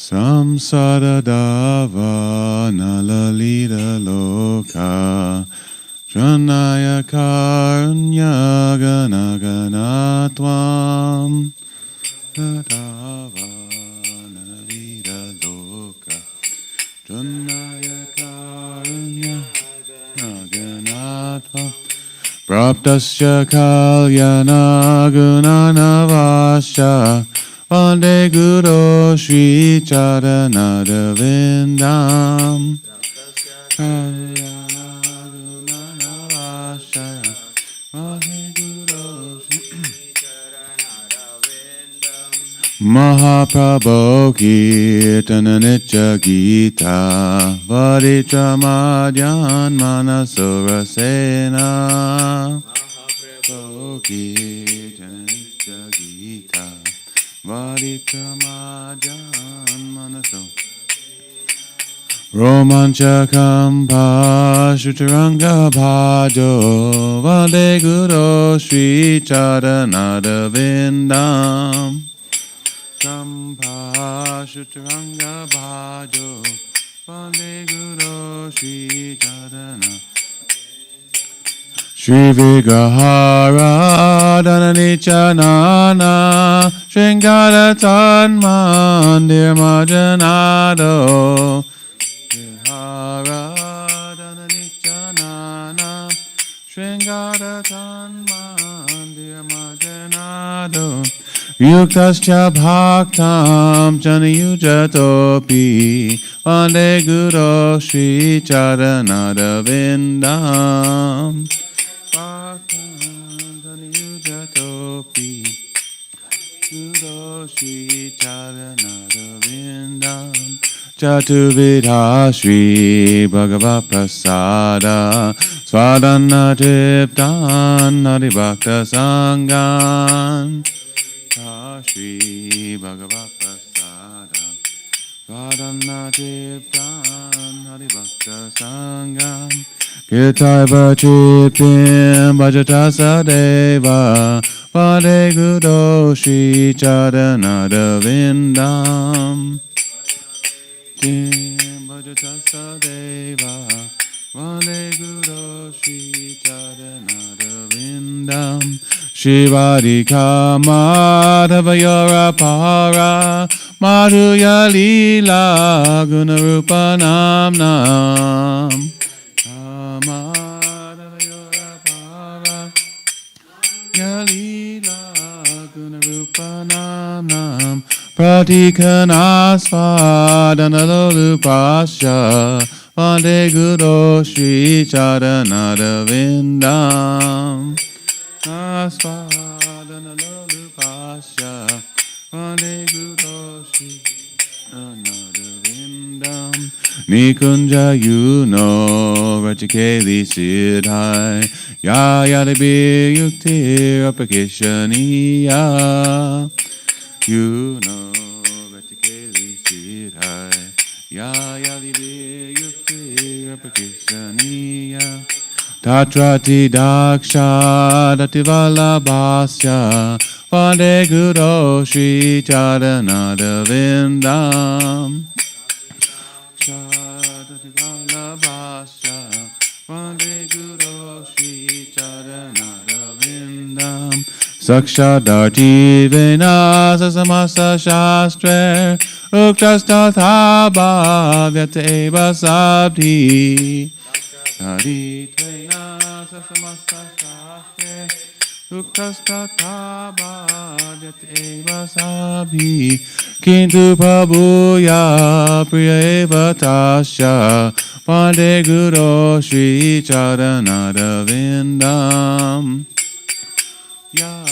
Samsara dava nalalita loka Janaya karunya gana gana tvam Dava nalalita loka Janaya karunya gana tvam Praptasya kalyana gunana vasya Vande Guru Sri Charanada Vindam Mahaprabhu Kirtana Nitya Gita Varitra Madhyan Manasura Sena Mahaprabhu Kirtana Nitya Gita Varikamajan manaso Romanchakam Pashutaranga Bhajo Vande Guru Sri Charanada Vindam Kampashutaranga Bhajo Vande Guru Sri Charanada Shri Vigrahara Dhananicha Shringara Tanmandir Majanado Vihara Dhananicha Shringara Tanmandir Majanado Yuktascha Bhaktam Chanayujatopi Vande Guru Sri Charanada Vindam Topi Guru Sri Charanada Vindam Chatuvidha Sri Bhagava Prasada Swadana Tiptan Adibhakta Sangan Sri Bhagava Prasada Swadana Tiptan Adibhakta Sangan Kirtaiva Chipim Bhajata Deva Vande Guru Sri Charanada Vindam Kim Bhajata Deva Vande Guru Sri Charanada Vindam Shivarika Madhava Yora Para Madhuya Lila Gunarupa Nam Nam Pratikanasvadanalolupasya Vande Guru Sri Charanada Vindam Asvadanalolupasya Vande Guru Sri Charanada Vindam Nikunja Yuno Rachikeli Siddhai Ya Yadibi Yukti Apakishaniya Yuno Rachikeli Siddhai Ya Yadibi Yukti Apakishaniya Tatrati Daksha Dativala Bhasya Vande Guru Sri Charanada Vindam Vande Guru Sri Charanada Vindam Sakshadarti Vinasa Samasa Shastre Uktastatha Bhavyateva Sabdhi Sakshadarti Vinasa Samasa Shastre Uktastatha Bhavyateva Sabdhi Kintu Prabhuya Priya Eva Tasya Vande Guru Sri Charanada Vindam Ya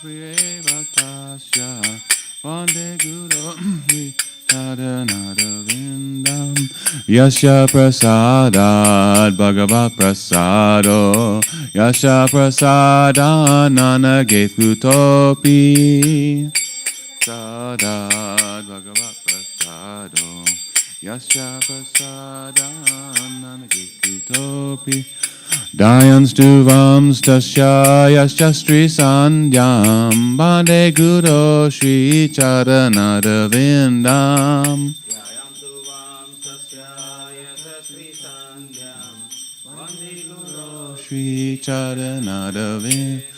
Priya Tasya Vande Guru Sri Charanada Vindam Yasya Prasadat Bhagavad Prasado Yasya Prasadan Nanagethutopi Sadat Bhagavad Prasado Yasya prasadam nanakikutopi Dayans duvam stasya yasya stri sandhyam Bande guru shri charanara vindam Shri charanara vindam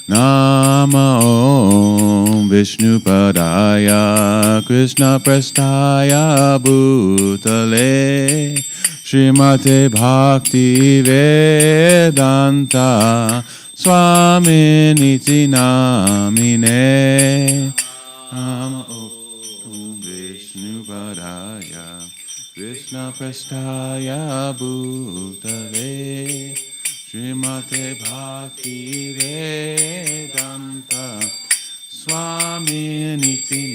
Nama Om Vishnu Padaya Krishna Prasthaya Bhutale Srimate Bhakti Vedanta Swami Niti Namine Nama Om Vishnu Padaya Krishna Prasthaya Bhutale Srimate Bhakti Vedanta Swami Niti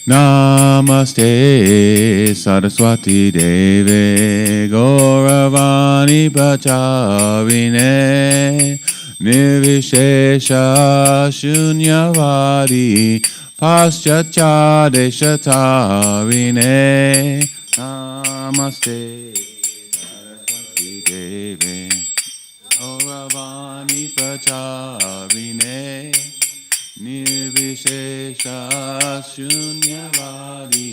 Namaste Saraswati Deve Gauravani Pacharine Nirvishesha Shunyavadi Paschachadeshatarine Namaste Deve Auravani Pacharine Nirvishesha Shunyavadi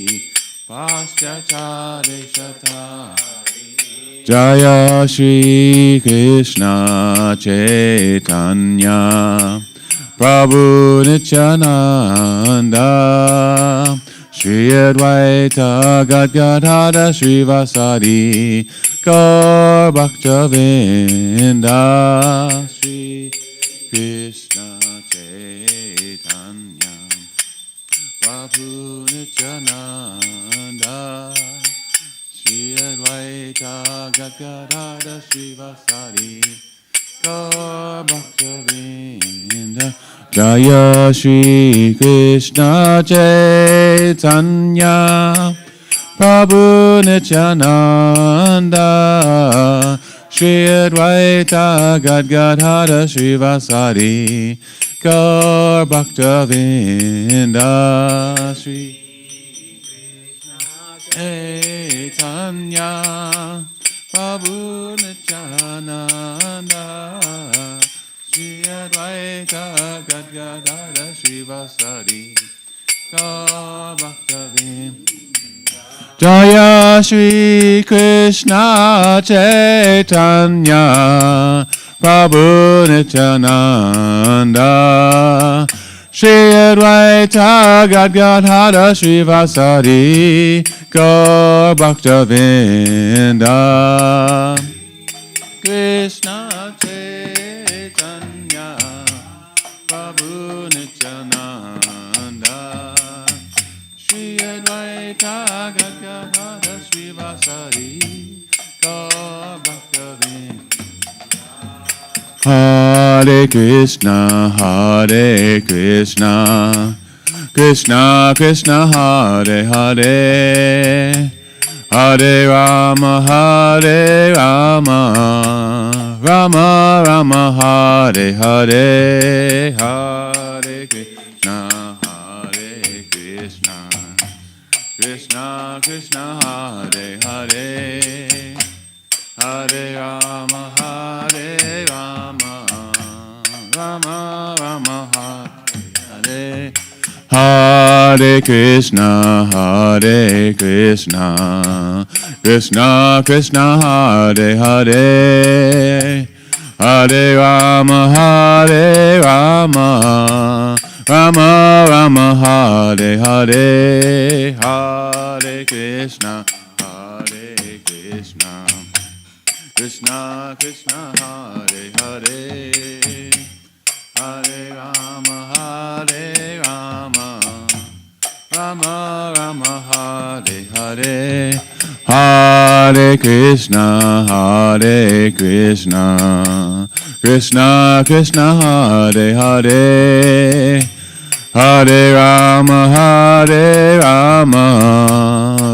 Paschachadeshata Jaya Shri Krishna Chaitanya Prabhu Nityananda Shri Advaita Gadgadhara Shri Vasadi Gaur Bhaktavinda Shri Krishna Chaitanya Prabhu Nityananda Shri Advaita Gadgadhara Shri Vasadi Gaur Bhaktavinda Jaya Shri Krishna Chaitanya Prabhu Nityananda Shri Advaita Gadgadhara Shri Vasadi Gaur Bhaktavinda Shri Chaitanya Prabhu Nityananda Shri Advaita Gadgadhara Shri Vasadi Gaur Bhaktavinda Jaya Shri Krishna Chaitanya Prabhu Nityananda Shri Advaita Gadgadhara Shri Vasadi Gaur Bhaktavinda Krishna Chaitanya Prabhu Nityananda Shri Advaita Gadgadhara Shri Vasadi Gaur Bhaktavinda Hare Krishna Krishna Krishna Hare Hare Hare Rama Rama Rama Hare Hare Hare Krishna Krishna Krishna Hare Hare Hare Rama Rama Rama Hare Hare Krishna Krishna Krishna Hare Hare Hare Rama Rama Rama Hare Hare Hare Krishna Krishna Krishna Hare Hare Hare Rama Rama Rama Hare Hare Hare Krishna Krishna Krishna Hare Hare Hare Rama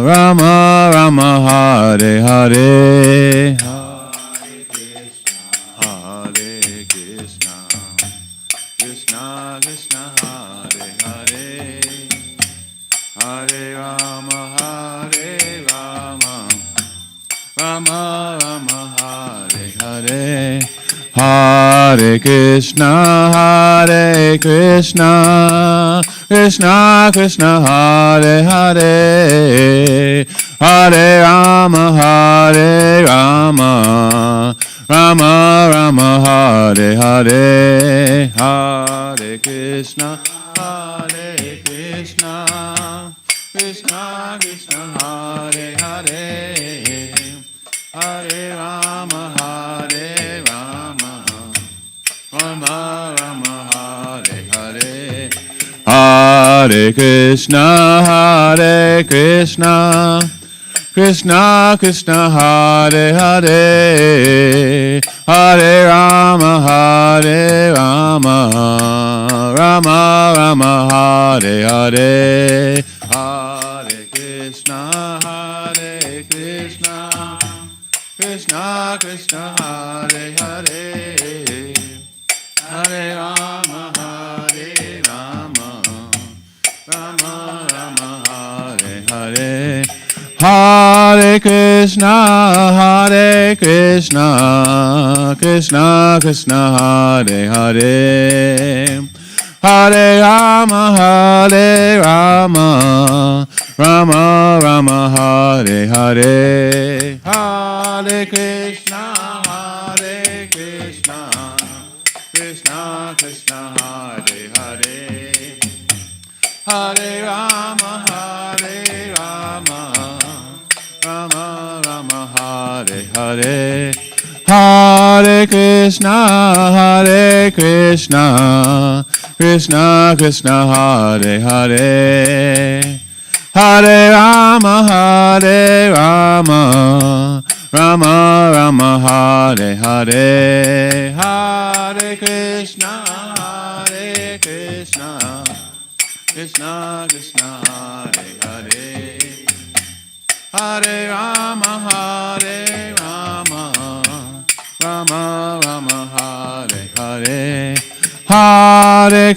Rama Rama Hare Hare Hare Rama, Rama Rama, Hare Hare, Hare Krishna, Krishna Krishna, Hare Hare, Hare Rama, Rama Rama, Hare Hare, Hare Krishna, Krishna Krishna, Hare Hare, Hare Rama, Rama Rama, Hare Hare, Hare Krishna, Krishna Krishna, Hare Hare, Hare Rama, Rama Rama, Hare Hare, Hare Krishna, Krishna Krishna, Hare Hare, Hare Rama, Rama Rama, Hare Hare, Hare Krishna, Krishna Krishna, Hare Hare, Hare Rama, Rama Rama, Hare Hare, Hare Krishna, Krishna Krishna, Hare Hare, Hare Rama, Rama Rama, Hare Hare, Hare Krishna, Krishna Krishna, Hare Hare, Hare Rama, Rama Rama, Hare Hare, Hare Krishna, Krishna Krishna, Hare Hare, Hare Rama, Rama Rama, Hare Hare, Hare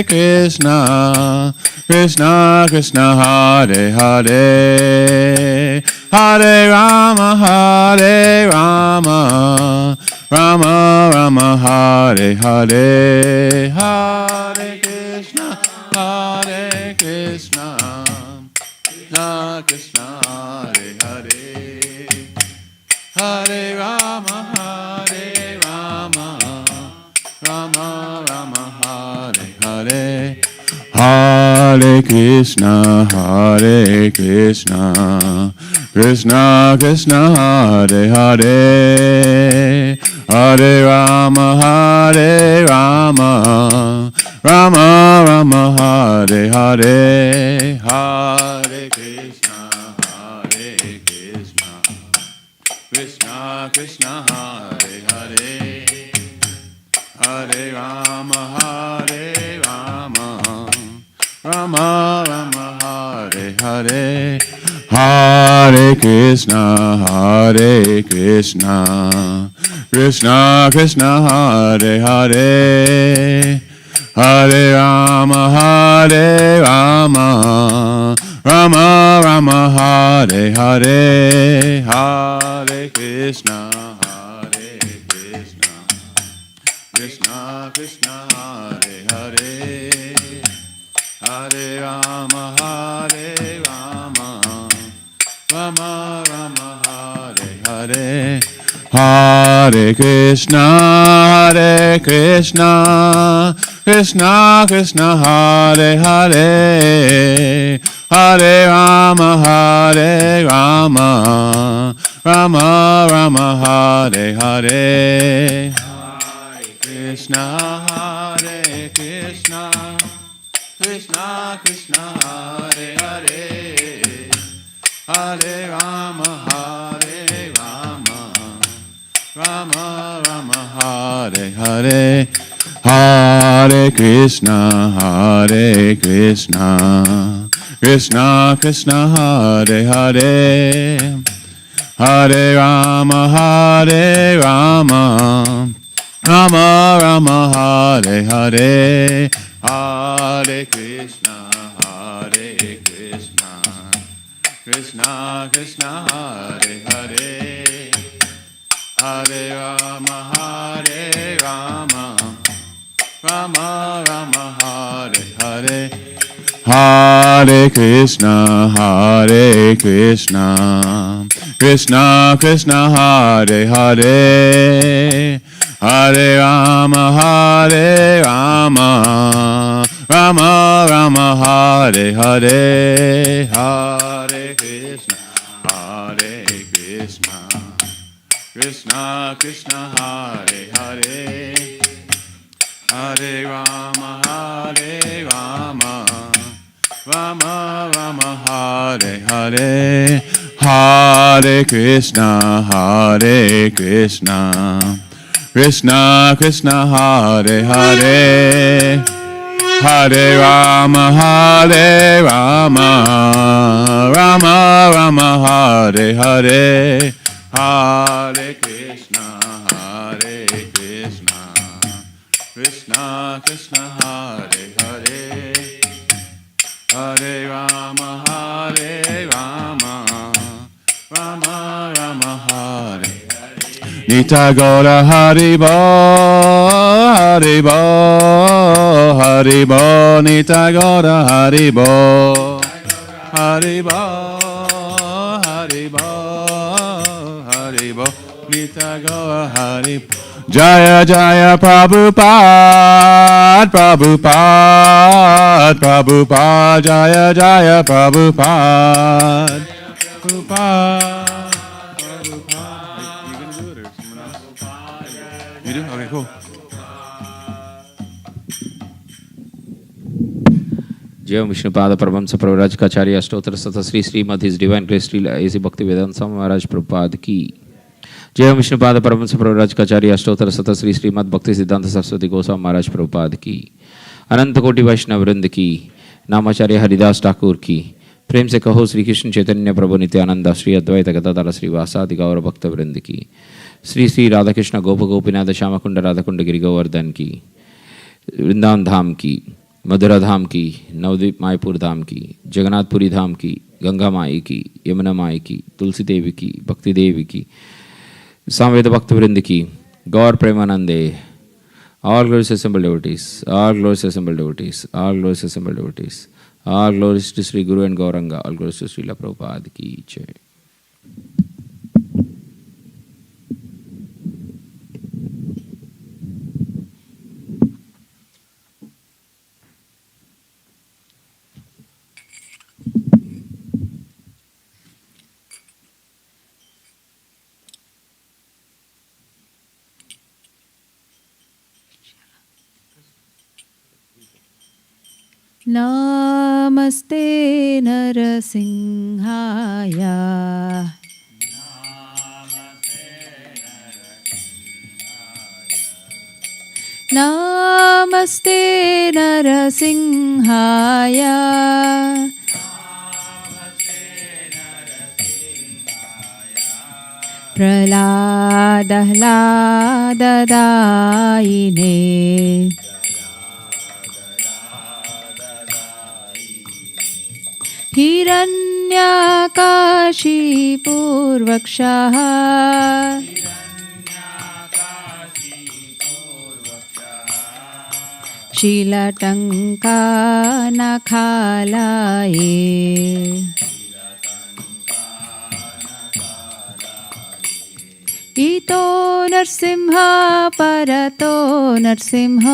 Krishna, Krishna Krishna, Hare Hare, Hare Rama, Rama Rama, Hare Hare, Hare Krishna, Krishna Krishna, Hare Hare, Hare Rama, Rama Rama, Hare Hare, Hare Krishna, Krishna Krishna, Hare Hare, Hare Rama, Rama Rama, Hare Hare, Hare Krishna, Krishna Krishna, Hare Hare, Hare Rama, Rama Rama, Hare Hare, Hare Krishna, Krishna Krishna, Hare Hare, Hare Rama, Rama Rama, Hare Hare, Hare Krishna, Krishna Krishna, Hare Hare, Hare Rama, Rama Rama, Hare Hare, Hare Krishna, Krishna Krishna, Hare Hare, Hare Rama, Rama Rama, Hare Hare, Hare Krishna, Krishna Krishna, Hare Hare, Hare Rama, Rama Rama, Hare Hare, Hare Krishna, Krishna Krishna, Hare Hare, Hare Rama, Rama Rama, Hare Hare, Hare Krishna, Krishna Krishna Hare Hare Hare Rama Rama Rama Hare Hare Hare Krishna Krishna Krishna Hare Hare Hare Rama Rama Rama Hare Hare Hare Krishna Krishna Krishna Hare Hare Hare Rama Rama Rama Hare Hare Hare Krishna Krishna Krishna Hare Hare Hare Rama Rama Rama Hare Hare Hare Krishna Krishna Krishna Hare Hare Hare Rama Rama Rama Hare Nita Gaura Haribo Haribo Nita Gaura Haribo Nita Gaura Haribo Jaya Jaya Prabhupada Jaya Jaya Prabhupada You do? Okay, cool. Jai Vishnupada Paramahamsa Pravraj Kacharya Ashtotra Sata Sri Srimad His Divine Grace Sri A.C. Bhakti Vedanta Swami Maharaj Prabhupada Ki Jai Vishnupada Paramahamsa Pravraj Kacharya Ashtotra Sata Sri Srimad Bhakti Siddhanta Saraswati Goswami Maharaj Prabhupada Ki अनंत कोटि वैष्णव वृंद की नामाचार्य हरिदास ठाकुर की प्रेम से कहो श्री कृष्ण चैतन्य प्रभु नित्यानंद श्री अद्वैत गदाधर श्रीवासादि गौर भक्त वृंद की श्री श्री राधा कृष्ण गोप गोपीनाथ श्यामकुंड राधाकुंड गिरि गोवर्धन की वृंदावन धाम की मधुरा धाम की नवद्वीप मायपुर धाम की जगन्नाथपुरी धाम की गंगा माई की यमुना माई की तुलसी देवी की भक्ति देवी की सामवेद भक्त वृंद की गौर प्रेमानंदे all glorious assembled devotees, all glorious assembled devotees, all glorious assembled devotees, all glorious to Sri Guru and Gauranga, all glorious to Srila Prabhupada ki jai. Namaste Narasimhaya Namaste Narasimhaya Prahladahladaine हिरण्यकाशीपूर्वक्षः शीलटङ्कानखालाये इतो नरसिंह परतो नरसिंह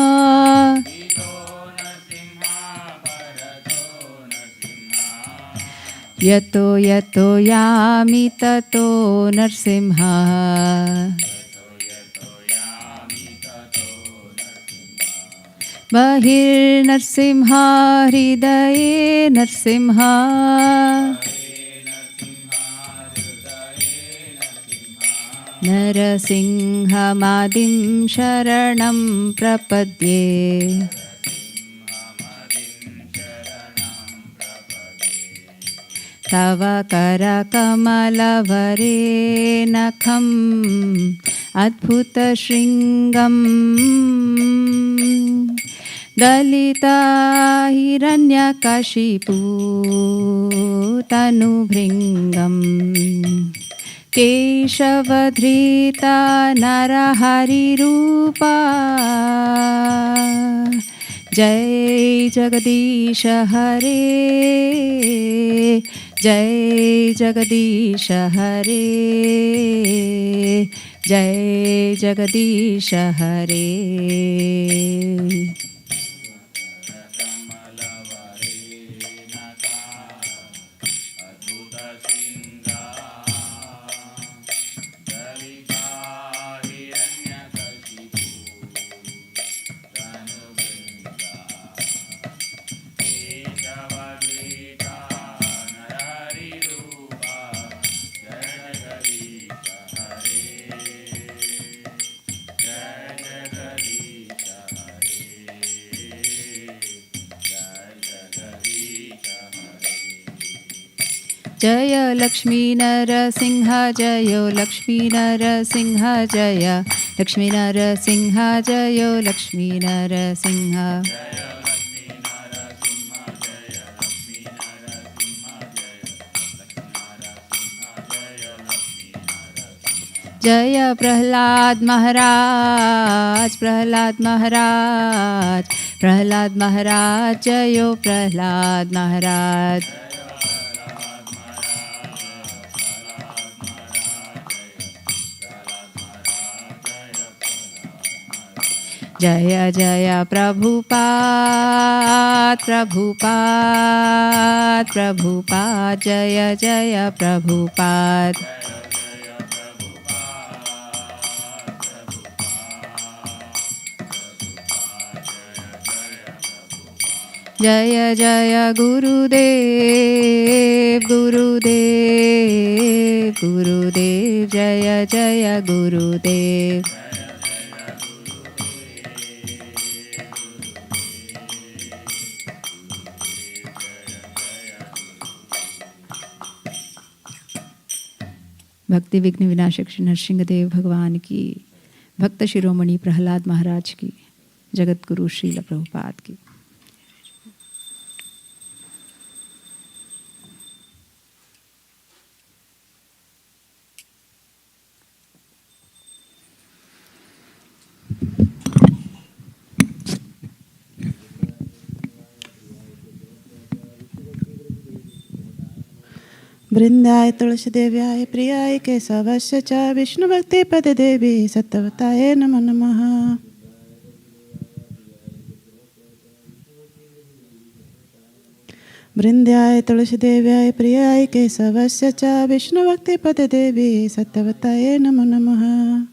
यतो यतो यामि ततो नरसिंह बहिर्नरसिंह हृदये नरसिंह नरसिंहमादिं शरणं प्रपद्ये तव करकमलवरे नखम् अद्भुतशृङ्गम् दलिता हिरण्यकशिपु तनुभृङ्गम् केशवधृता नरहरिरूपा जय जगदीश हरे जय जगदीश हरे जय जगदीश हरे जय लक्ष्मी नरसिंह जयो लक्ष्मी नरसिंह जय लक्ष्मी नरसिंह जयो लक्ष्मी नरसिंह जय प्रहलाद महाराज प्रहलाद महाराज प्रहलाद महाराज जयो प्रहलाद महाराज जय जय प्रभुपाद प्रभुपाद प्रभुपाद जय जय प्रभुपाद जय जय गुरुदेव गुरुदेव गुरुदेव जय जय गुरुदेव भक्ति विघ्न विनाशक श्री नरसिंहदेव भगवान की, भक्त शिरोमणि प्रहलाद महाराज की, जगत गुरु श्रील प्रभुपाद की। वृंदाय तुलसी देव्याय प्रियाय केशवस्य च विष्णुभक्ति पदे देवी सत्यवताय नमो नमः। वृंदाय तुलसी देव्याय प्रियाय केशवस्य च विष्णुभक्ति पदे देवी सत्यवताय नमो नमः।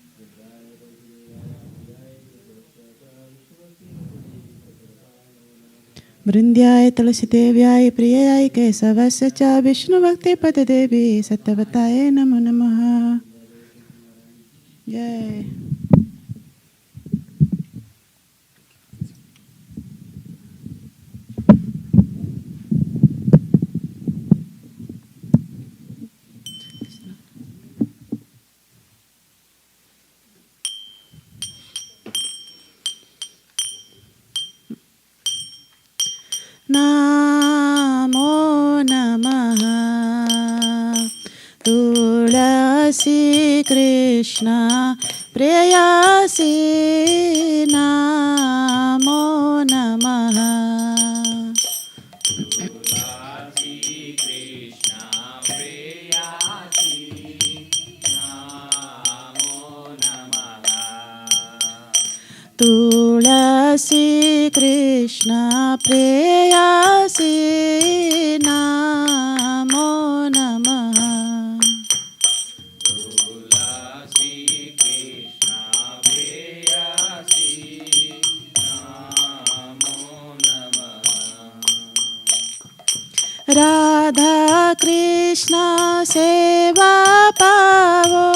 वृंद्याय तुलसी देव्याय प्रियाय केशवस्य च विष्णुभक्ति पदे देवी सत्यवताय नमो नमः। जय नमो नमः तुलसी कृष्ण प्रेयसी नमो नमः। तुलसी कृष्ण प्रेयसी नमो नमः। तुलसी कृष्ण प्रेयसी नमो नमः। राधा कृष्ण सेवा पावो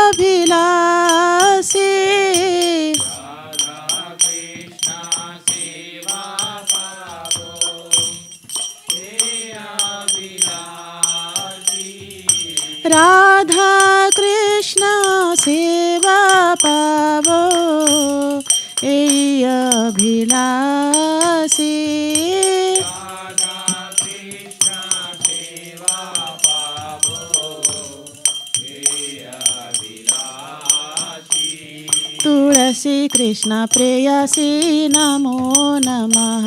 अभिलाषी। राधा कृष्ण सेवा पावो विलासी तुलसी कृष्ण प्रेयसी नमो नमः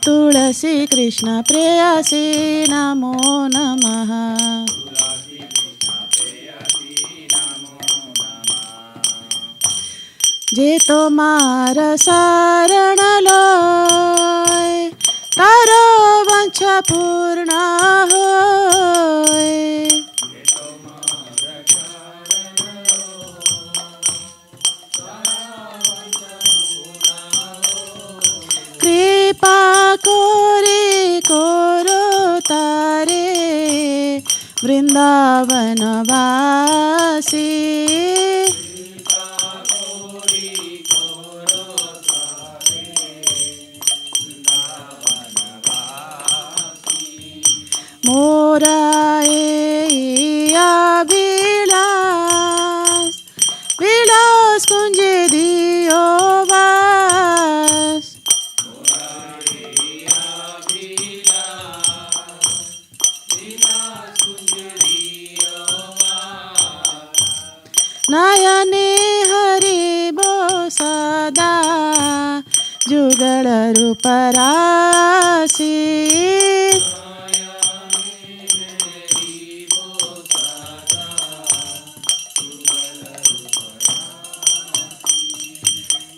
तुलसी कृष्ण प्रेयसी नमो नमः जे तोमार शरण लोय तारो वांछा पूर्ण होय कृपा कोरे कोरो तारे वृंदावन वासी मोराए विलास विलास कुंज दियो वास नयने हरि बो सदा जुगल रूप राशि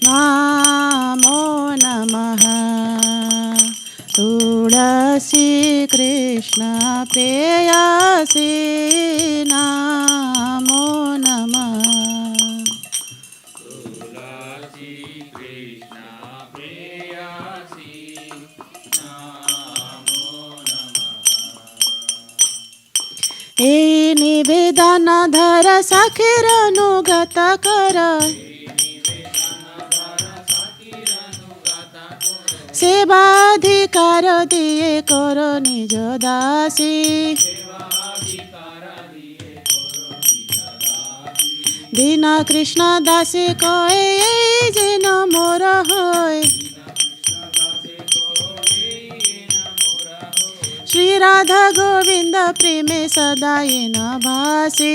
नमो नमः तुलसी कृष्ण प्रेयसी नमो नमः ए निवेदन धर सखीर अनुगत कर सेवाधिकार दिए करो निज दासी दीन कृष्ण दासी कोए जेन मोर होय श्री राधा गोविंद प्रेमे सदा येन भासी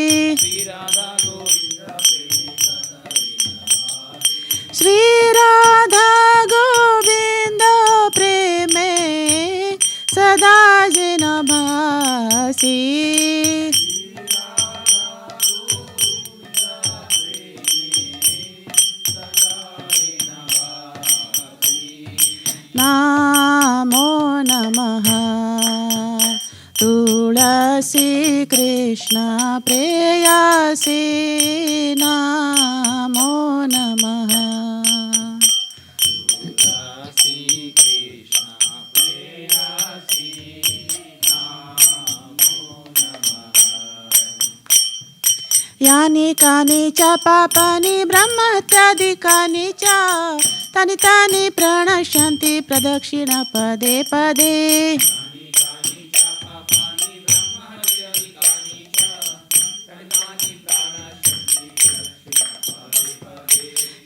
श्री राधा गोविंद प्रेमे सदा जेन भासी नमो नमः तुलसी कृष्ण प्रेयसी नमो नमः यानि कानि च पापानि ब्रह्मत्यादिकानि च तानि तानि प्रणश्यन्ति प्रदक्षिण पदे पदे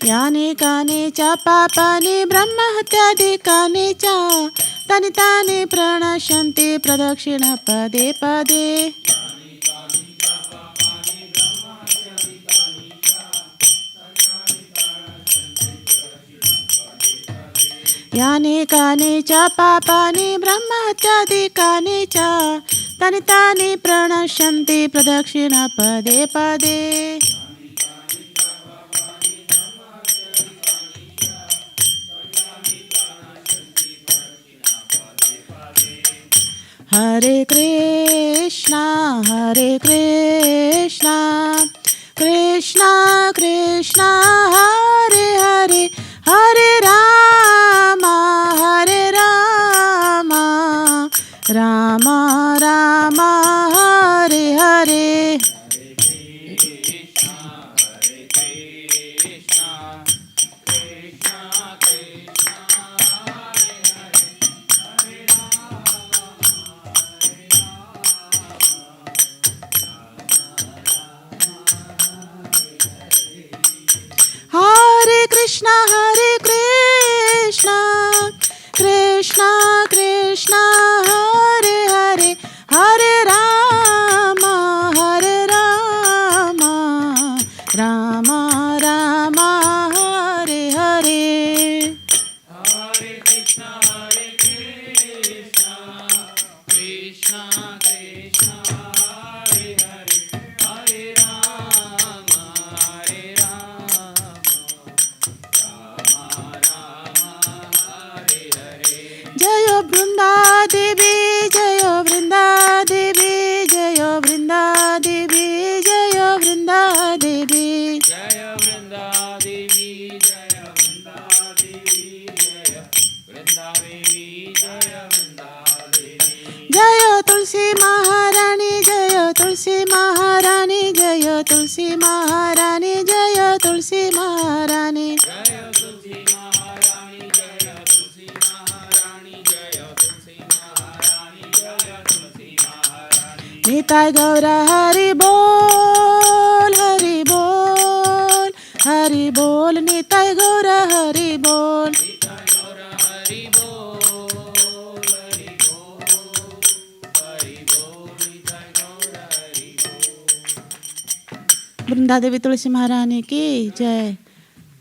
यानि कानि च पापानि ब्रह्महत्यादिकानि च तानि तानि प्रणश्यन्ति प्रदक्षिण पदे पदे यानि कानि च पापानि ब्रह्महत्यादिकानि च तानि तानि प्रणश्यन्ति प्रदक्षिण पदे पदे हरे Krishna Krishna Krishna Hare Hare Hare Ram Ram Ram Hare Hare Krishna Hare Krishna Krishna Krishna Hare Hare Hare Rama Rama Rama Hare Hare. Jayo Brinda Devi, Jayo Brinda Devi, Jayo Brinda Devi, Jayo Brinda Devi, Jaya Vrinda Devi, Jaya Vrinda Devi, Jaya Vrinda Devi, Jaya Vrinda Devi. Jayo Tulsi Maharani, Jayo Tulsi Maharani, Jayo Tulsi Maharani, Jayo Tulsi Maharani, Jaya Tulsi Maharani, Jaya Tulsi Maharani, Jaya Tulsi Maharani, Jaya Tulsi Maharani. Nitai Gaura Hari Bol, Hari Bol, Hari Bol, Nitai Gaura Hari Bol. Nitya Gaura Hari Bol, Hari Bol, Hari Bol, Nitya Gaura Hari Bol. Vrinda Devi तुलसी महारानी की जय.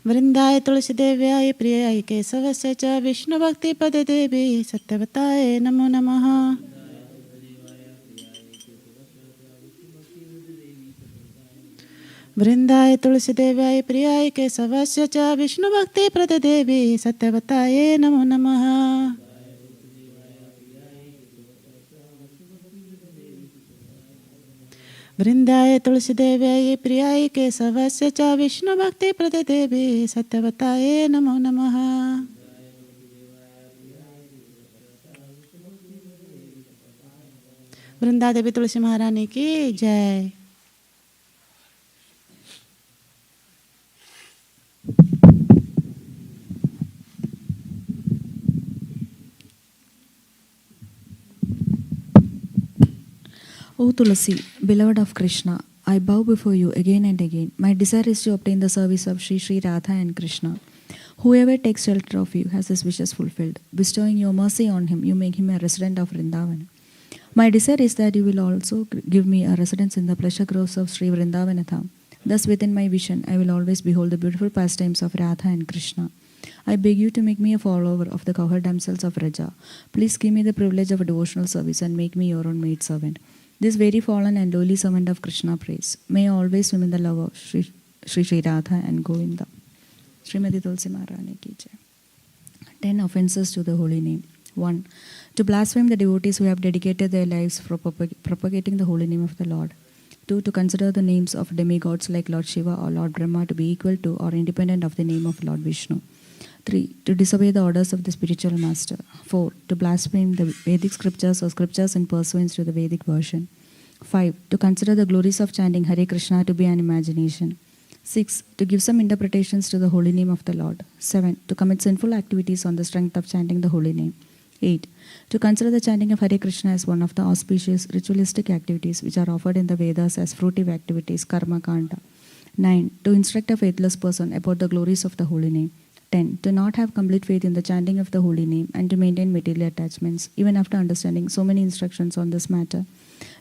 वृंदाय तुलसी देव्याय प्रियाय केशवस्य च विष्णु भक्ति पद देवी सत्यवताय नमो नमः. वृंदाय तुलसी देव्याय प्रियाय केशवस्य च विष्णु भक्ति प्रद देवी सत्यवताय नमो नमः. वृंदाय तुलसी देव्याय प्रियाय केशवस्य च विष्णु भक्ति प्रद देवी सत्यवताय नमो नमः. वृंदा देवी तुलसी महारानी की जय. O Tulasi, beloved of Krishna, I bow before you again and again. My desire is to obtain the service of Sri Sri Radha and Krishna. Whoever takes shelter of you has his wishes fulfilled. Bestowing your mercy on him, you make him a resident of Vrindavan. My desire is that you will also give me a residence in the pleasure groves of Sri Vrindavanatha. Thus, within my vision, I will always behold the beautiful pastimes of Radha and Krishna. I beg you to make me a follower of the cowherd damsels of Raja. Please give me the privilege of a devotional service and make me your own maid servant. This very fallen and lowly servant of Krishna prays. May I always swim in the love of Sri Radha and Govinda. Srimati Tulsi Maharani ki jai. 10 offenses to the holy name. 1. To blaspheme the devotees who have dedicated their lives for propagating the holy name of the Lord. 2. To consider the names of demigods like Lord Shiva or Lord Brahma to be equal to or independent of the name of Lord Vishnu. 3. To disobey the orders of the spiritual master. 4. To blaspheme the Vedic scriptures or scriptures in pursuance to the Vedic version. 5. To consider the glories of chanting Hare Krishna to be an imagination. 6. To give some interpretations to the holy name of the Lord. 7. To commit sinful activities on the strength of chanting the holy name. 8. To consider the chanting of Hare Krishna as one of the auspicious ritualistic activities which are offered in the Vedas as fruitive activities, karma kanda. 9. To instruct a faithless person about the glories of the holy name. 10. To not have complete faith in the chanting of the holy name and to maintain material attachments, even after understanding so many instructions on this matter.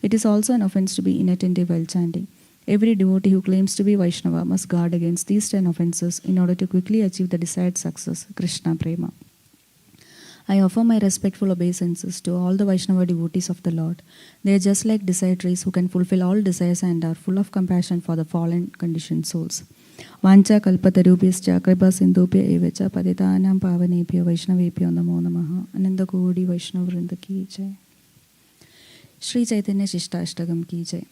It is also an offense to be inattentive while chanting. Every devotee who claims to be Vaishnava must guard against these 10 offenses in order to quickly achieve the desired success, Krishna Prema. I offer my respectful obeisances to all the Vaishnava devotees of the Lord. They are just like desiraries who can fulfill all desires and are full of compassion for the fallen conditioned souls. Vancha kalpatarubhyascha kripa sindhubhya evacha patitanam pavanebhyo vaishnavebhyo namo namaha. Ananda Kodi Vaishnava Vrinda ki jai. Shri Chaitanya Shishtashtagam ki jai.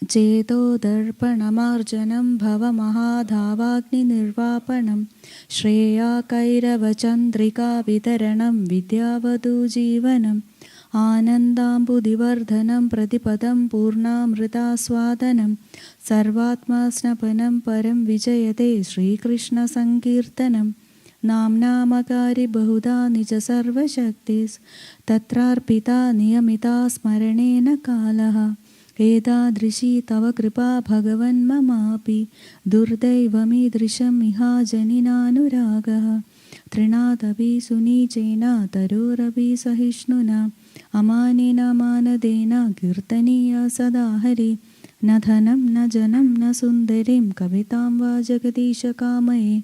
Cheto darpanamarjanam bhava mahadhavagni nirvapanam shreya kairava chandrika vitaranam vidyavadu jivanam anandambudivardhanam pratipadam purnamrita swadanam sarvatma snapanam param vijayate Sri Krishna sankirtanam namnamakari bahuda nija sarva shaktis tatrarpita niyamita smaranena kalaha एतादृशी तव कृपा भगवन् ममापि दुर्दैवमीदृशं इहाजनिनानुरागः तृणादपि सुनीचेन तरोरपि सहिष्णुना अमानेन मानदेन कीर्तनीय सदा हरि न धनं न जनं न सुन्दरीं कवितां वा जगदीश कामये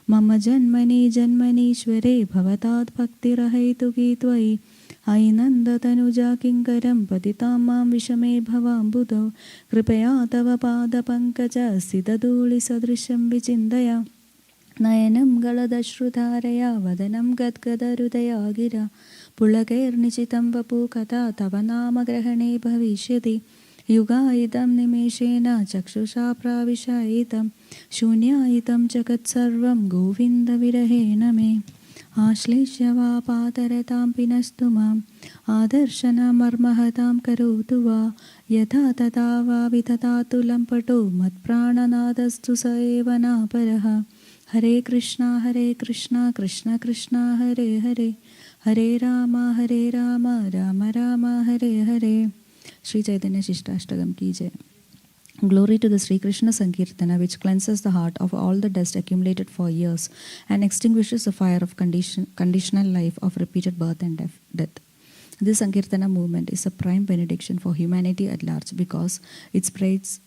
मम जन्मनि जन्मनीश्वरे भवतात् भक्तिरहैतुकी त्वयि अयि नन्दतनुजा किङ्करं पतितां मां विषमे भवाम्बुधौ कृपया तव पादपङ्कजस्थितधूलिसदृशं विचिन्तय नयनं गलदश्रुधारया वदनं गद्गदहृदया गिरा पुलकैर्निशितं वपुकथा तव नामग्रहणे भविष्यति युगायितं निमेषेण चक्षुषा प्राविशायितं शून्यायितं जगत्सर्वं गोविन्दविरहेण मे आश्लेष्य वा पातरतां पिनस्तु माम् आदर्शनमर्महतां करोतु वा यथा तथा वा विततातु लम्पटो मत्प्राणनादस्तु स एव नापरः हरे Krishna Krishna Krishna Hare Hare Hare Ram Ram Ram Hare Hare. Sri Chaitanya Shishtashtagam ki jai. Glory to the Sri Krishna Sankirtana, which cleanses the heart of all the dust accumulated for years and extinguishes the fire of conditional life of repeated birth and death. This Sankirtana movement is a prime benediction for humanity at large because it spreads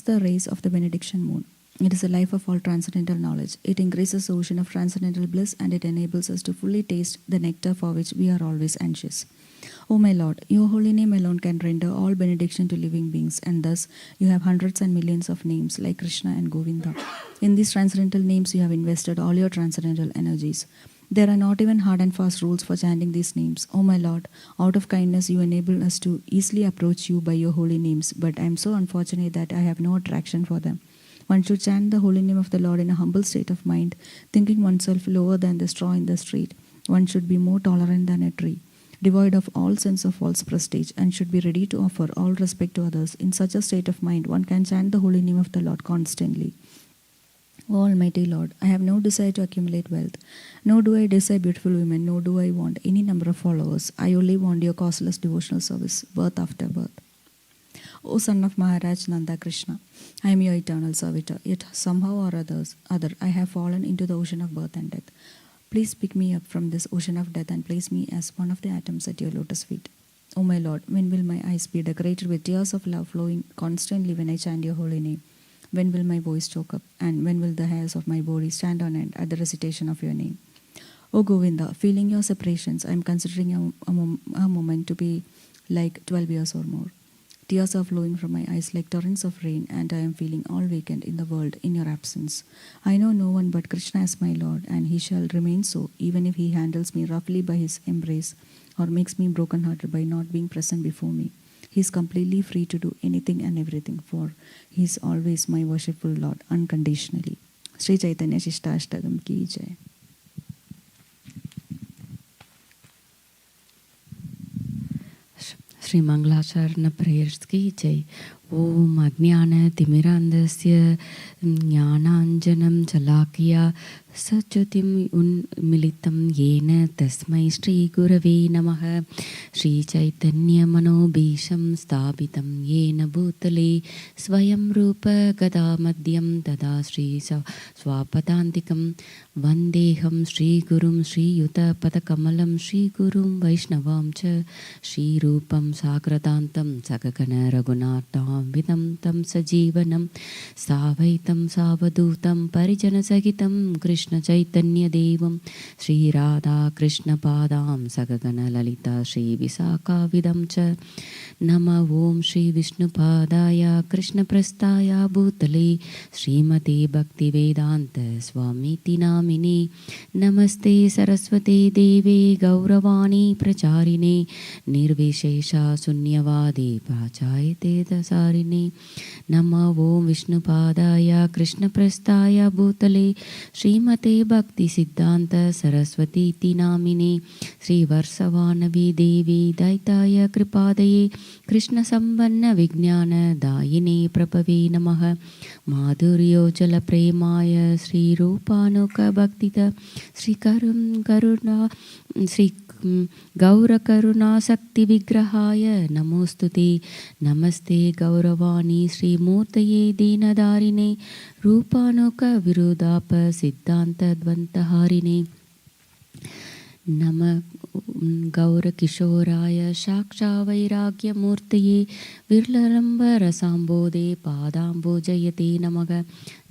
the rays of the benediction moon. It is the life of all transcendental knowledge. It increases the ocean of transcendental bliss and it enables us to fully taste the nectar for which we are always anxious. O my Lord, your holy name alone can render all benediction to living beings, and thus you have hundreds and millions of names like Krishna and Govinda. In these transcendental names you have invested all your transcendental energies. There are not even hard and fast rules for chanting these names. O my Lord, out of kindness you enable us to easily approach you by your holy names, but I am so unfortunate that I have no attraction for them. One should chant the holy name of the Lord in a humble state of mind, thinking oneself lower than the straw in the street. One should be more tolerant than a tree, devoid of all sense of false prestige, and should be ready to offer all respect to others. In such a state of mind, one can chant the holy name of the Lord constantly. O Almighty Lord, I have no desire to accumulate wealth, nor do I desire beautiful women, nor do I want any number of followers. I only want your causeless devotional service, birth after birth. O son of Maharaj Nanda Krishna, I am your eternal servitor, yet somehow or other I have fallen into the ocean of birth and death. Please pick me up from this ocean of death and place me as one of the atoms at your lotus feet. O my Lord, when will my eyes be decorated with tears of love flowing constantly when I chant your holy name? When will my voice choke up? And when will the hairs of my body stand on end at the recitation of your name? O Govinda, feeling your separations, I am considering a moment to be like 12 years or more. Tears are flowing from my eyes like torrents of rain, and I am feeling all vacant in the world in your absence. I know no one but Krishna as my Lord, and he shall remain so, even if he handles me roughly by his embrace, or makes me broken-hearted by not being present before me. He is completely free to do anything and everything, for he is always my worshipful Lord, unconditionally. Sri Chaitanya Shishtashtagam ki jai. Shri मंगलाचरण prayers की जय. ओम अज्ञान तिमिरांधस्य ज्ञानांजनं शलाकया सच्युतिं उन्मिलितं येन तस्मै श्री गुरवे नमः. श्री चैतन्य मनोभीशं स्थापितं येन भूतले स्वयं रूप गदा मध्यं तदा श्री स्वापदान्तिकं वन्देहं श्रीगुरुं श्रीयुतपदकमलं श्रीगुरुं वैष्णवां च श्रीरूपं साग्रदान्तं सगगण रघुनाथान्वितं तं सजीवनं सावैतं सावधूतं परिजनसहितं कृष्णचैतन्यदेवं श्रीराधाकृष्णपादां सगगण ललिता श्रीविशाखाविदं च. नमः ओं श्री विष्णुपादाय कृष्णप्रस्थाय भूतले श्रीमते भक्तिवेदान्त स्वामीति नामिने. नमस्ते सरस्वते देवे गौरवाणी प्रचारिणे निर्विशेषा शून्यवादी पाचायते दसारिणे. नमः ओं विष्णुपादाय कृष्णप्रस्थाय भूतले श्रीमते श्रीमते भक्तिसिद्धान्त सरस्वतीति नामिने श्रीवर्षवानवी देवी दैताय कृपादये कृष्णसम्पन्नविज्ञानदायिने प्रभवे नमः। माधुर्योज्जलप्रेमाय श्रीरूपानुकभक्तित श्री गौरकरुणाशक्तिविग्रहाय नमोस्तुते। नमस्ते गौरवाणी श्रीमूर्तये दीनदारिणे रूपानुकविरोधापसिद्धान्तद्वन्तहारिणे। नमः गौरकिशोराय साक्षावैराग्यमूर्तये विर्लम्बरसाम्बोधे पादाम्बोजयते नमः।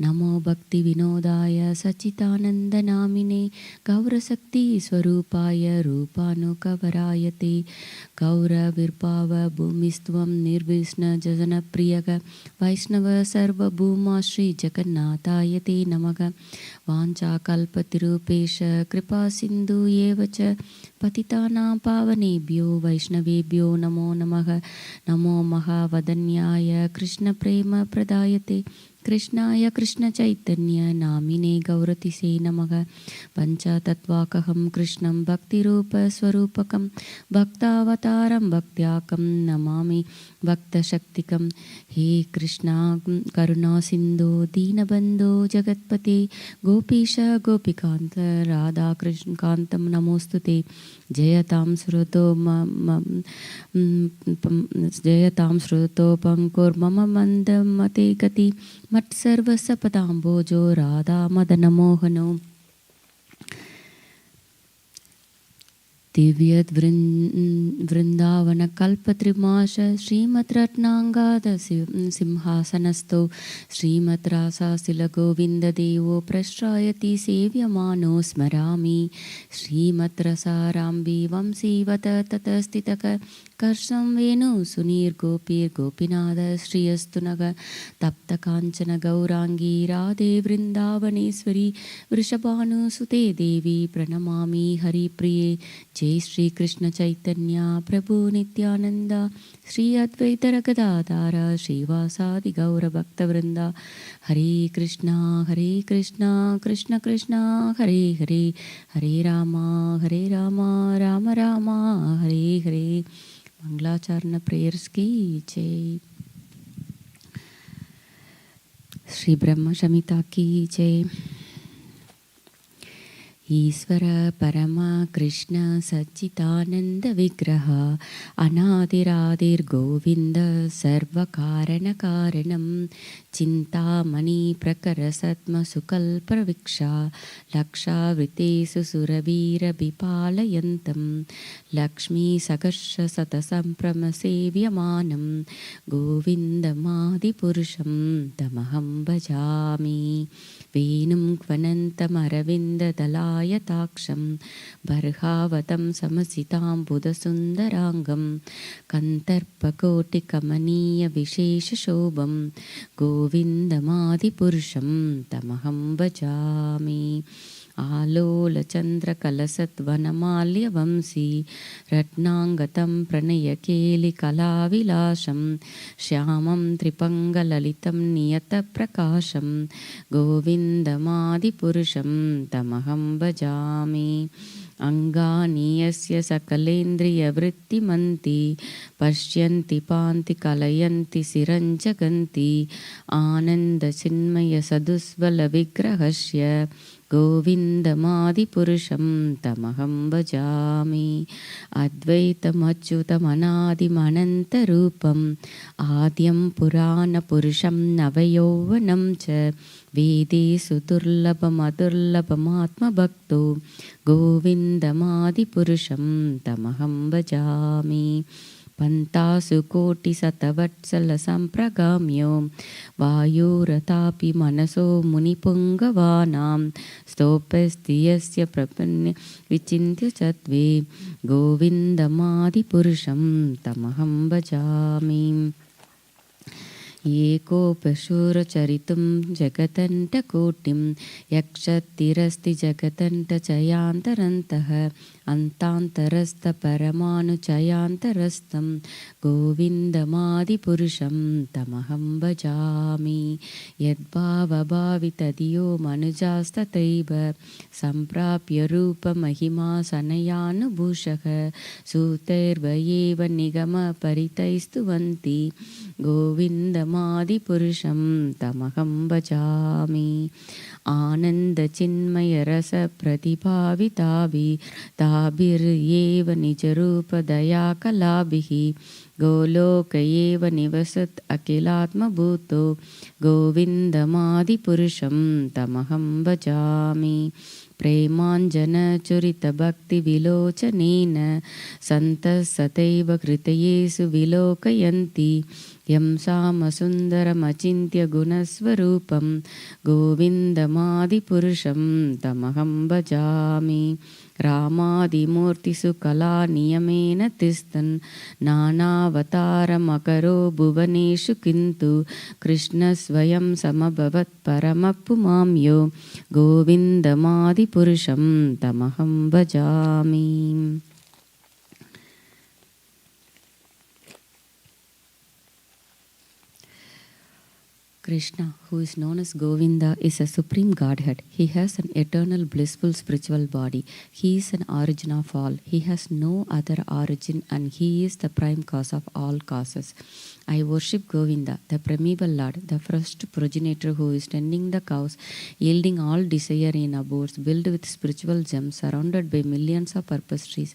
नमो भक्तिविनोदाय सच्चिदानन्दनामिने गौरशक्तिस्वरूपाय रूपानुकवरायते। गौरविर्भावभूमिस्त्वं निर्विष्णजनप्रियः वैष्णव सर्वभूमा श्रीजगन्नाथाय ते नमः। वाञ्छाकल्पतरुपेश कृपासिन्धु एव च पतितानां पावनेभ्यो वैष्णवेभ्यो नमो नमः। नमो महावदन्याय कृष्णप्रेमप्रदायते कृष्णाय कृष्णचैतन्य नामिने गौरतिसे नमः। पञ्चतत्त्वाकहं कृष्णं भक्तिरूपस्वरूपकं भक्तावतारं भक्त्याकं नमामि भक्तशक्तिकं। हे कृष्णा करुणासिन्धो दीनबन्धो जगत्पते गोपीश गोपिकान्त राधाकृष्णकान्तं नमोऽस्तुते। जयतां श्रुतो पङ्कुर्मम मन्दमते गति मत्सर्वसपदाम्बोजो राधा मदनमोहनो। दिव्यवृन्दावनकल्पत्रिमाश श्रीमद्रत्नाङ्गाद सिंहासनस्थो श्रीमद्रासासिलगोविन्ददेवो प्रश्रायति सेव्यमानो स्मरामि। श्रीमद्रसाराम्बी वंशीवत ततस्थितक कर्षं वेणु सुनीर्गोपीर्गोपीनाथ श्रियस्तु नग। तप्तकाञ्चन गौराङ्गी राधे वृन्दावनेश्वरी वृषभानुसुते देवी प्रणमामि हरिप्रिये। जय श्री कृष्ण चैतन्य प्रभु नित्यानंद श्री अद्वैत गदाधर श्रीवासादि गौर भक्तवृंद। हरे कृष्णा कृष्ण कृष्णा हरे हरे हरे राम राम राम हरे हरे। मंगलाचरण प्रेयर्स की जय। श्री ब्रह्म संहिता की जय। ईश्वर परमा कृष्ण सच्चिदानंद विग्रह अनादिरादिर्गोविंद सर्वकारणकारणं चिंतामणि प्रकर सत्म सुकल्पवृक्षा लक्षावृतेषु सुरवीरविपालयन्तं लक्ष्मी सकर्ष सतसंप्रमसेव्यमानं गोविन्दमादिपुरुषं तमहं भजामि। वेणुं क्वनन्तमरविन्ददलायताक्षं बर्हावतं समसिताम्बुधसुन्दराङ्गं कन्तर्पकोटिकमनीयविशेषशोभं गोविन्दमादिपुरुषं तमहं भजामि। आलोलचन्द्रकलसद्वनमाल्यवंशी रत्नाङ्गतं प्रणयकेलिकलाविलासं श्यामं त्रिपङ्गललितं नियतप्रकाशं गोविन्दमादिपुरुषं तमहं भजामि। अंगानि यस्य सकलेन्द्रियवृत्तिमन्ति पश्यन्ति पान्ति कलयन्ति सिरञ्जगन्ति आनन्दचिन्मयसदुज्ज्वलविग्रहस्य गोविन्दमादिपुरुषं तमहं भजामि। अद्वैतमच्युतमनादिमनन्तरूपम् आद्यं पुराणपुरुषं नवयौवनं च वेदेषु दुर्लभमदुर्लभमात्मभक्तो गोविन्दमादिपुरुषं तमहं भजामि। पन्तासु कोटिशतवत्सलसम्प्रगाम्यो वायुरतापि मनसो मुनिपुङ्गवानां स्तोपस्ति यस्य प्रपन्य विचिन्त्य चत्वे गोविन्दमादिपुरुषं तमहं भजामि। ఏకోపశూరచరితుం జగతంటకోటిం యక్షతిరస్తి జగతంట చయాంతరంతః అంతాంతరస్థ పరమాణుచయాంతరస్థం గోవిందమాదిపురుషం తమహం భజామి. యద్భావభావితదియో మనుజాస్తతైవ సంప్రాప్య రూపమహిమా సనయానుభూషః సూతైర్వయేవ నిగమ పరితైస్తువంతి గోవిందమాదిపురుషం తమహం భజామి. आनन्दचिन्मयरसप्रतिभाविताभिर्ताभिर्येव निजरूपदयाकलाभिः गोलोक एव निवसत् अखिलात्मभूतो गोविन्दमादिपुरुषं तमहं भजामि. प्रेमाञ्जनचुरितभक्तिविलोचनेन सन्तः सतैव हृदयेषु विलोकयन्ति यं सामसुन्दरमचिन्त्य गुणस्वरूपं गोविन्दमादिपुरुषं तमहं भजामि. रामादिमूर्तिषु कलानियमेन तिष्ठन् नानावतारमकरो भुवनेषु किन्तु कृष्णस्वयं समभवत् परमपुमां यो गोविन्दमादिपुरुषं तमहं भजामि. Krishna, who is known as Govinda, is a supreme godhead. He has an eternal blissful spiritual body. He is an origin of all. He has no other origin and he is the prime cause of all causes. I worship Govinda, the primeval Lord, the first progenitor who is tending the cows, yielding all desire in abodes, built with spiritual gems, surrounded by millions of purpose trees,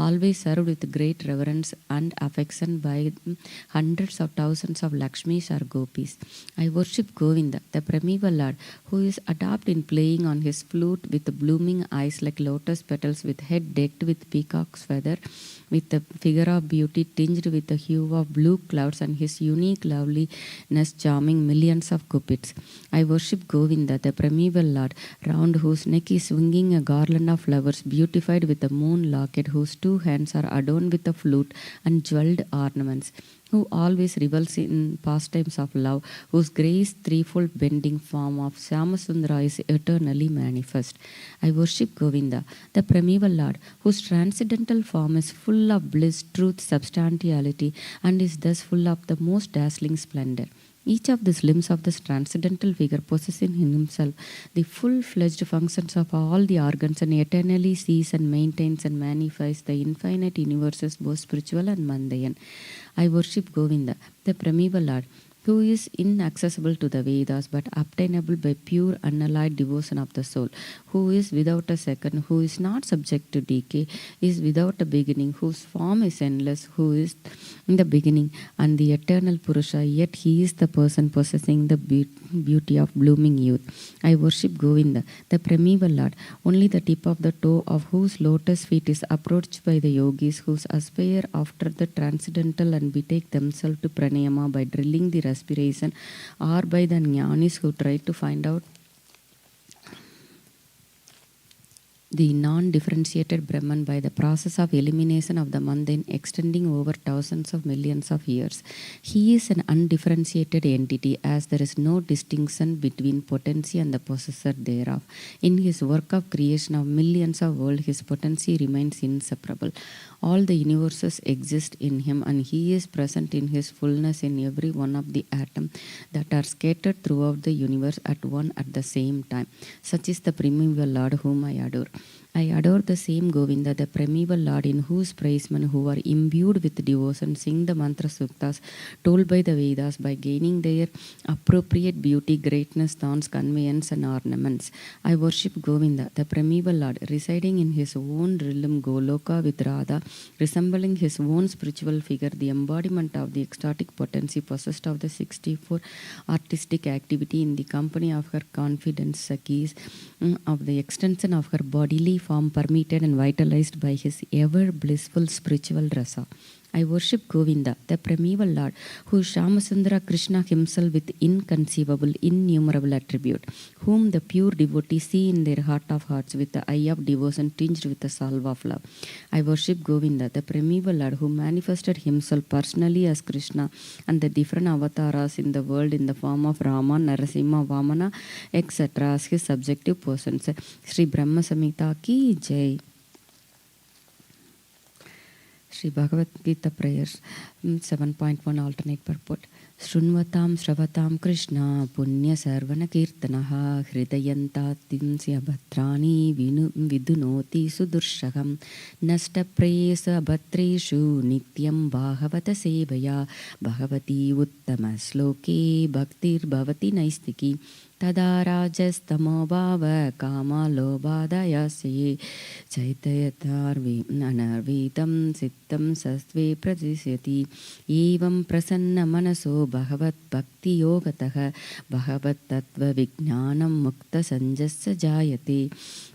always served with great reverence and affection by hundreds of thousands of Lakshmis or Gopis. I worship Govinda, the primeval Lord, who is adept in playing on his flute with blooming eyes like lotus petals, with head decked with peacock's feather, with a figure of beauty tinged with the hue of blue clouds, and his unique loveliness charming millions of cupids. I worship Govinda, the primeval Lord, round whose neck is swinging a garland of flowers, beautified with a moon locket, whose two hands are adorned with a flute and jeweled ornaments, who always revels in pastimes of love, whose grace threefold bending form of Syamasundara is eternally manifest. I worship Govinda, the primeval Lord, whose transcendental form is full of bliss, truth, substantiality, and is thus full of the most dazzling splendor. Each of these limbs of this transcendental figure possesses in himself the full-fledged functions of all the organs and eternally sees and maintains and magnifies the infinite universes, both spiritual and mundane. I worship Govinda, the primeval Lord, who is inaccessible to the Vedas but obtainable by pure unalloyed devotion of the soul, who is without a second, who is not subject to decay, is without a beginning, whose form is endless, who is in the beginning and the eternal Purusha, yet he is the person possessing the beauty of blooming youth. I worship Govinda, the primeval Lord, only the tip of the toe of whose lotus feet is approached by the yogis, whose aspire after the transcendental and betake themselves to pranayama by drilling the respiration, or by the jnanis who try to find out the non-differentiated Brahman by the process of elimination of the mundane extending over thousands of millions of years. He is an undifferentiated entity, as there is no distinction between potency and the possessor thereof. In his work of creation of millions of worlds, his potency remains inseparable. All the universes exist in him, and he is present in his fullness in every one of the atoms that are scattered throughout the universe at the same time. Such is the primeval Lord whom I adore. I adore the same Govinda, the primeval Lord, in whose praise men who are imbued with devotion sing the mantra suktas told by the Vedas by gaining their appropriate beauty, greatness, thorns, conveyance, and ornaments. I worship Govinda, the primeval Lord, residing in his own realm Goloka with Radha, resembling his own spiritual figure, the embodiment of the ecstatic potency possessed of the 64 artistic activity in the company of her confident Sakhis, of the extension of her bodily form permeated and vitalized by his ever blissful spiritual rasa. I worship Govinda, the primeval Lord, who is Shamasundara Krishna himself with inconceivable, innumerable attribute, whom the pure devotees see in their heart of hearts with the eye of devotion tinged with the salve of love. I worship Govinda, the primeval Lord, who manifested himself personally as Krishna and the different avatars in the world in the form of Rama, Narasimha, Vamana, etc. as his subjective persons. Sri Brahma Samhita ki Jai. Sri Bhagavad Gita prayers 7.1 alternate purport. Shrunvatam Shravatam Krishna Punya Sarvana Kirtanaha Hridayantatim Syabhatrani Vidunoti Sudurshagam Nasta Presa Bhatreshu Nityam Bhagavata Sevaya Bhagavati Uttama Sloke Bhaktir Bhavati Naistiki Tada Rajastamo Bhava Kama Lobhadayase Chaitayatarvi Anarvitam Sittam Sastve Pradisyati Evam Prasanna Manaso Bhagavat Bhakti Yogataha Bhagavat Tattva Vijnanam Mukta Sanjassa Jayate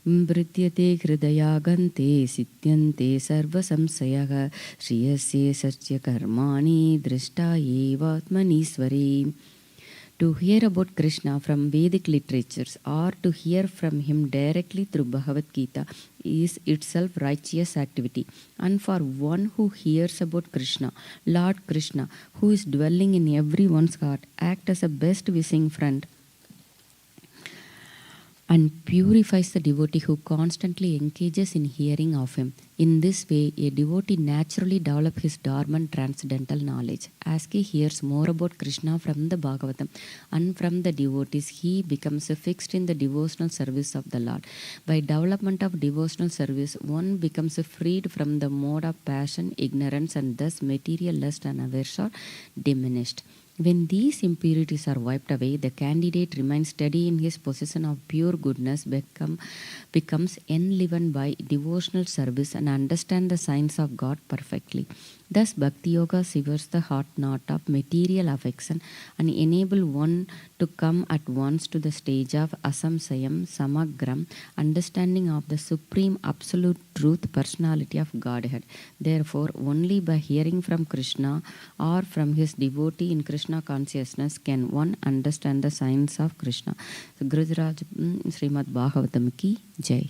Mrityate Hridaya Gante Sityante Sarva Samsayaha Shriyasye Satya Karmani Drishta Evatmaniswari. To hear about Krishna from Vedic literatures or to hear from him directly through Bhagavad Gita is itself righteous activity. And for one who hears about Krishna, Lord Krishna, who is dwelling in everyone's heart, act as a best wishing friend and purifies the devotee who constantly engages in hearing of him. In this way, a devotee naturally develops his dormant transcendental knowledge. As he hears more about Krishna from the Bhagavatam and from the devotees, he becomes fixed in the devotional service of the Lord. By development of devotional service, one becomes freed from the mode of passion, ignorance, and thus material lust and aversion are diminished. When these impurities are wiped away, the candidate remains steady in his possession of pure goodness, becomes enlivened by devotional service, and understands the signs of God perfectly. Thus, Bhakti Yoga severs the hot knot of material affection and enable one to come at once to the stage of Asamsayam, Samagram, understanding of the supreme absolute truth personality of Godhead. Therefore, only by hearing from Krishna or from his devotee in Krishna consciousness can one understand the signs of Krishna. So, Guruji Srimad Bhagavatam ki Jai.